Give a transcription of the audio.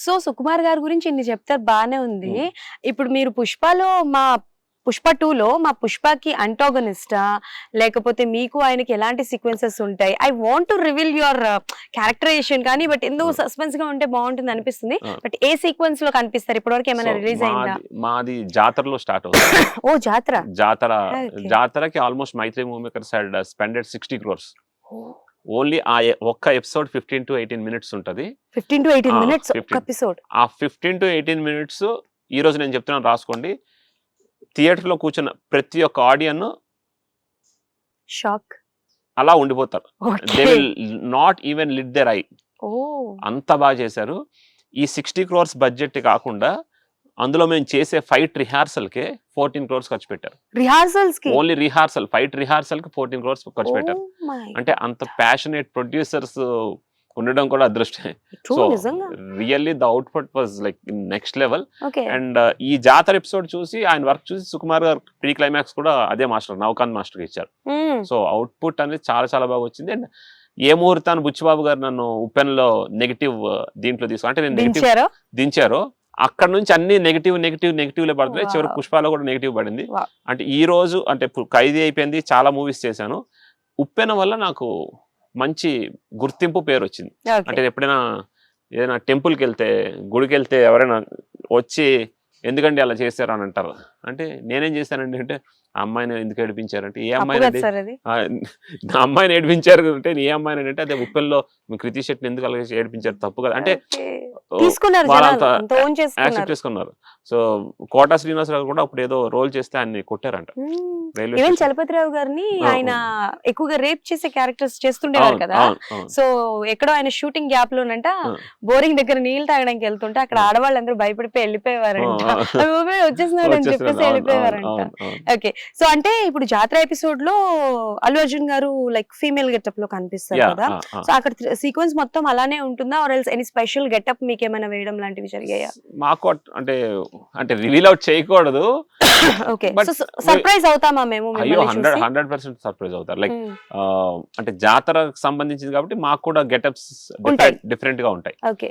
So Sukumar గారి గురించి ఇన్ని చెప్తారు బానే ఉంది. ఇప్పుడు మీరు పుష్ప 2లో మా పుష్పకి అంటాగనిస్టా లేకపోతే మీకు ఆయనకి ఎలాంటి సీక్వెన్సెస్ ఉంటాయి? I want to reveal your characterization కానీ బట్ ఎందుకు సస్పెన్స్ గా ఉంటే బాగుంటుంది అనిపిస్తుంది. బట్ ఏ సీక్వెన్స్ లో కనిపిస్తారు? ఇప్పటివరకు ఏమైనా రిలీజ్ అయిందా? మాది జాతరలో స్టార్ట్ అవుతుంది. ఓ జాతరకి almost Mythri movie makers had spended 60 crores. Only ఆ ఒక్క ఎపిసోడ్ 15 to 18 minutes ఉంటది. 15 to 18 minutes ఒక ఎపిసోడ్. ఆ 15 to 18 minutes ఈ రోజు నేను చెప్తున్నాను, రాసుకోండి. థియేటర్ లో కూర్చున్న ప్రతి ఒక్క ఆడియన్ షాక్ అలా ఉండిపోతారు. They will not even lit their eye. అంత బాగా చేశారు. ఈ 60 crores బడ్జెట్ కాకుండా అందులో మేము చేసే ఫైట్ రిహార్సల్ కే 14 crores ఖర్చు పెట్టారు. రిహార్సల్స్ కి ఓన్లీ ఫైట్ రిహార్సల్ కి 14 crores ఖర్చు పెట్టారు. అంటే అంత ప్యాషనేట్ ప్రొడ్యూసర్స్ ఉండడం కూడా అదృష్టమే. So really the output was like next level. And ఈ జాతర ఎపిసోడ్ చూసి ఆయన వర్క్ చూసి సుకుమార్ గారు ప్రీ క్లైమాక్స్ కూడా అదే మాస్టర్ నవకాంత్ మాస్టర్ ఇచ్చారు. సో అవుట్పుట్ అనేది చాలా చాలా బాగా వచ్చింది. అండ్ ఏ ముహూర్తాన్ని బుచ్చిబాబు గారు నన్ను ఉప్పెన్లో నెగిటివ్ దీంట్లో తీసుకు అంటే నేను దించారో అక్కడ నుంచి అన్ని నెగిటివ్లే పడుతున్నాయి. చివరికి పుష్పాలో కూడా నెగిటివ్ పడింది. అంటే ఈ రోజు అంటే ఖైదీ అయిపోయింది, చాలా మూవీస్ చేశాను. ఉప్పెన వల్ల నాకు మంచి గుర్తింపు పేరు వచ్చింది. అంటే ఎప్పుడైనా ఏదైనా టెంపుల్కి వెళ్తే గుడికి వెళ్తే ఎవరైనా వచ్చి ఎందుకండి అలా చేశారు అని అంటారు. అంటే నేనేం చేశానండి అంటే ఆ అమ్మాయిని ఎందుకు ఏడిపించారంటే ఏ అమ్మాయిని నా అమ్మాయిని ఏడిపించారు అంటే ఏ అమ్మాయిని అంటే అదే ఉప్పెల్లో మీ కృతి శెట్టిని ఎందుకు అలా ఏడిపించారు తప్పు కదా అంటే వాళ్ళంతా యాక్సెప్ట్ చేసుకున్నారు. సో కోటా శ్రీనివాసరావు కూడా అప్పుడు ఏదో రోల్ చేస్తే ఆయన్ని కొట్టారంట. చలపతిరావు గారిని ఆయన ఎక్కువగా రేప్ చేసే క్యారెక్టర్స్ చేస్తుండేవారు కదా. సో ఎక్కడో ఆయన షూటింగ్ గ్యాప్ లోనంట బోరింగ్ దగ్గర నీళ్లు తాగడానికి వెళ్తుంటే అక్కడ ఆడవాళ్ళందరూ భయపడిపోయి వెళ్ళిపోయేవారంట. వచ్చేసినాడు అని చెప్పేసి వెళ్ళిపోయేవారంట. ఓకే, సో అంటే ఇప్పుడు జాతర ఎపిసోడ్ లో అల్లు అర్జున్ గారు లైక్ ఫీమేల్ గెటప్ లో కనిపిస్తారు కదా. సో అక్కడ సీక్వెన్స్ మొత్తం అలానే ఉంటుందా or else any special getup మీకు ఏమైనా వేయడం లాంటివి జరిగాయా? మాకు అంటే రివీల్ అవుట్ చేయకూడదు. ఓకే, సో సర్ప్రైజ్ అవుతామా మేము? అయ్యో 100% సర్ప్రైజ్ అవుతారు. లైక్ అంటే జాతరకు సంబంధించింది కాబట్టి మాకు కూడా గెటప్స్ డిఫరెంట్ గా ఉంటాయి. ఓకే,